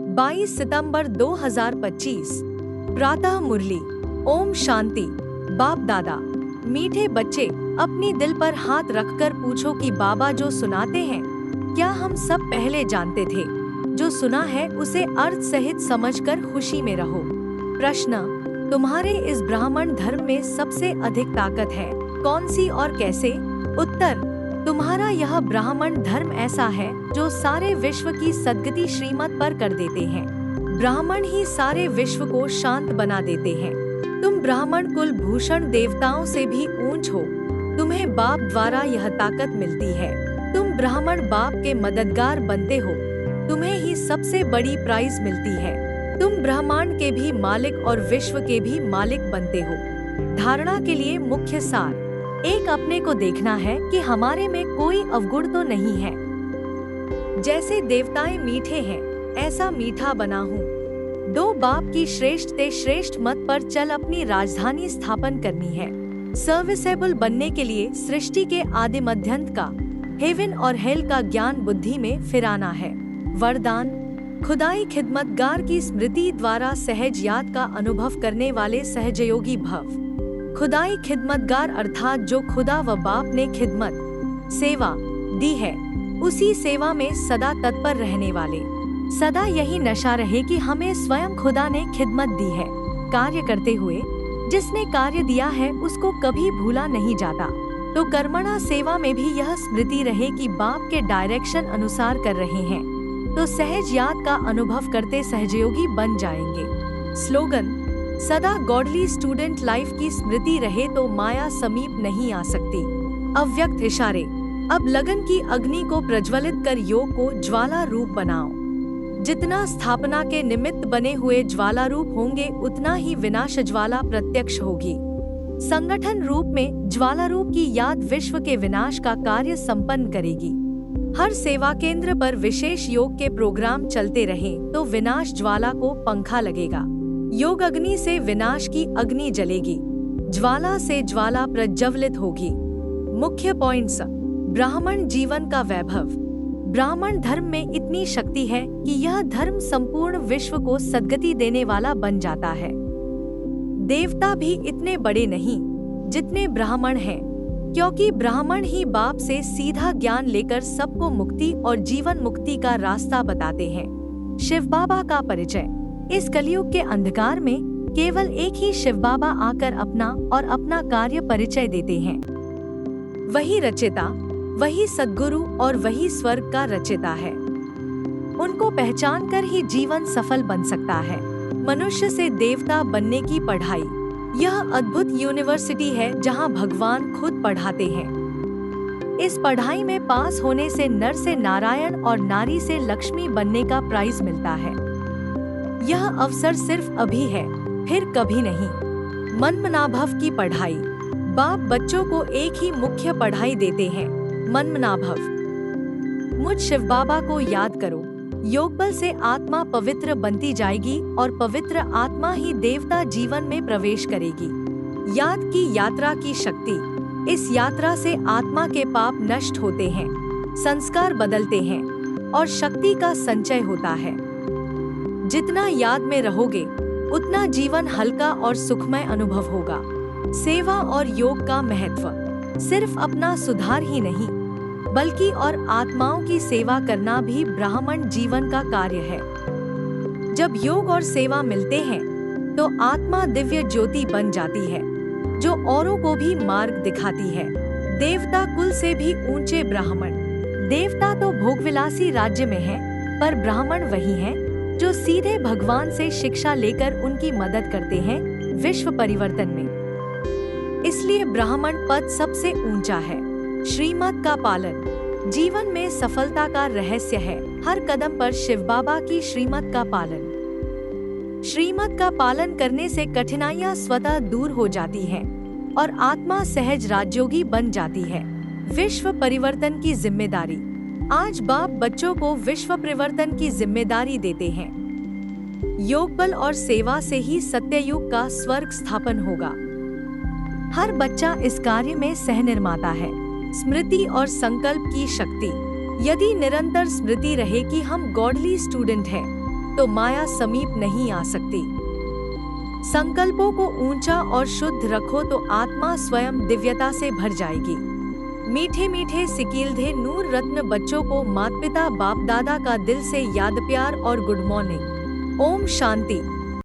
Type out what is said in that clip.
22 सितंबर 2025। प्रातः मुरली। ओम शांति। बाप दादा, मीठे बच्चे, अपनी दिल पर हाथ रखकर पूछो कि बाबा जो सुनाते हैं, क्या हम सब पहले जानते थे? जो सुना है उसे अर्थ सहित समझकर खुशी में रहो। प्रश्न: तुम्हारे इस ब्राह्मण धर्म में सबसे अधिक ताकत है कौन सी और कैसे? उत्तर: तुम्हारा यह ब्राह्मण धर्म ऐसा है जो सारे विश्व की सद्गति श्रीमत पर कर देते हैं। ब्राह्मण ही सारे विश्व को शांत बना देते हैं। तुम ब्राह्मण कुल भूषण देवताओं से भी ऊंच हो। तुम्हें बाप द्वारा यह ताकत मिलती है। तुम ब्राह्मण बाप के मददगार बनते हो। तुम्हें ही सबसे बड़ी प्राइज मिलती है। तुम ब्रह्मांड के भी मालिक और विश्व के भी मालिक बनते हो। धारणा के लिए मुख्य सार: एक, अपने को देखना है कि हमारे में कोई अवगुण तो नहीं है। जैसे देवताएं मीठे हैं, ऐसा मीठा बना हूँ। 2, बाप की श्रेष्ठ ते श्रेष्ठ मत पर चल अपनी राजधानी स्थापन करनी है। सर्विसेबल बनने के लिए सृष्टि के आदि मध्यंत का, हेवन और हेल का ज्ञान बुद्धि में फिराना है। वरदान: खुदाई खिदमतगार की स्मृति द्वारा सहज याद का अनुभव करने वाले सहजयोगी भव। खुदाई खिदमतगार अर्थात जो खुदा व बाप ने खिदमत, सेवा दी है, उसी सेवा में सदा तत्पर रहने वाले। सदा यही नशा रहे कि हमें स्वयं खुदा ने खिदमत दी है। कार्य करते हुए जिसने कार्य दिया है उसको कभी भूला नहीं जाता। तो कर्मणा सेवा में भी यह स्मृति रहे कि बाप के डायरेक्शन अनुसार कर रहे हैं, तो सहज याद का अनुभव करते सहजयोगी बन जाएंगे। स्लोगन: सदा गॉडली स्टूडेंट लाइफ की स्मृति रहे तो माया समीप नहीं आ सकती। अव्यक्त इशारे: अब लगन की अग्नि को प्रज्वलित कर योग को ज्वाला रूप बनाओ। जितना स्थापना के निमित्त बने हुए ज्वाला रूप होंगे उतना ही विनाश ज्वाला प्रत्यक्ष होगी। संगठन रूप में ज्वाला रूप की याद विश्व के विनाश का कार्य संपन्न करेगी। हर सेवा केंद्र पर विशेष योग के प्रोग्राम चलते रहें तो विनाश ज्वाला को पंखा लगेगा। योग अग्नि से विनाश की अग्नि जलेगी। ज्वाला से ज्वाला प्रज्वलित होगी। मुख्य पॉइंट्स: ब्राह्मण जीवन का वैभव। ब्राह्मण धर्म में इतनी शक्ति है कि यह धर्म संपूर्ण विश्व को सद्गति देने वाला बन जाता है। देवता भी इतने बड़े नहीं जितने ब्राह्मण हैं, क्योंकि ब्राह्मण ही बाप से सीधा ज्ञान लेकर सबको मुक्ति और जीवन मुक्ति का रास्ता बताते हैं। शिव बाबा का परिचय: इस कलयुग के अंधकार में केवल एक ही शिव बाबा आकर अपना कार्य परिचय देते हैं। वही रचयिता, वही सद्गुरु और वही स्वर्ग का रचयिता है। उनको पहचान कर ही जीवन सफल बन सकता है। मनुष्य से देवता बनने की पढ़ाई, यह अद्भुत यूनिवर्सिटी है जहां भगवान खुद पढ़ाते हैं। इस पढ़ाई में पास होने से नर से नारायण और नारी से लक्ष्मी बनने का प्राइज मिलता है। यह अवसर सिर्फ अभी है, फिर कभी नहीं। मनमनाभव की पढ़ाई: बाप बच्चों को एक ही मुख्य पढ़ाई देते हैं, मनमनाभव। मुझ शिव बाबा को याद करो। योग बल से आत्मा पवित्र बनती जाएगी और पवित्र आत्मा ही देवता जीवन में प्रवेश करेगी। याद की यात्रा की शक्ति: इस यात्रा से आत्मा के पाप नष्ट होते हैं, संस्कार बदलते हैं और शक्ति का संचय होता है। जितना याद में रहोगे उतना जीवन हल्का और सुखमय अनुभव होगा। सेवा और योग का महत्व: सिर्फ अपना सुधार ही नहीं बल्कि और आत्माओं की सेवा करना भी ब्राह्मण जीवन का कार्य है। जब योग और सेवा मिलते हैं तो आत्मा दिव्य ज्योति बन जाती है जो औरों को भी मार्ग दिखाती है। देवता कुल से भी ऊंचे ब्राह्मण: देवता तो भोगविलासी राज्य में हैं, पर ब्राह्मण वही हैं जो सीधे भगवान से शिक्षा लेकर उनकी मदद करते हैं विश्व परिवर्तन में। इसलिए ब्राह्मण पद सबसे ऊंचा है। श्रीमत का पालन जीवन में सफलता का रहस्य है। हर कदम पर शिव बाबा की श्रीमत का पालन। श्रीमत का पालन करने से कठिनाइयां स्वतः दूर हो जाती हैं और आत्मा सहज राजयोगी बन जाती है। विश्व परिवर्तन की जिम्मेदारी: आज बाप बच्चों को विश्व परिवर्तन की जिम्मेदारी देते हैं। योग बल और सेवा से ही सत्ययुग का स्वर्ग स्थापन होगा। हर बच्चा इस कार्य में सहनिर्माता है। स्मृति और संकल्प की शक्ति: यदि निरंतर स्मृति रहे कि हम गॉडली स्टूडेंट हैं, तो माया समीप नहीं आ सकती। संकल्पों को ऊंचा और शुद्ध रखो तो आत्मा स्वयं दिव्यता से भर जाएगी। मीठे मीठे सिकीलधे नूर रत्न बच्चों को माता पिता बाप दादा का दिल से याद, प्यार और गुड मॉर्निंग। ओम शांति।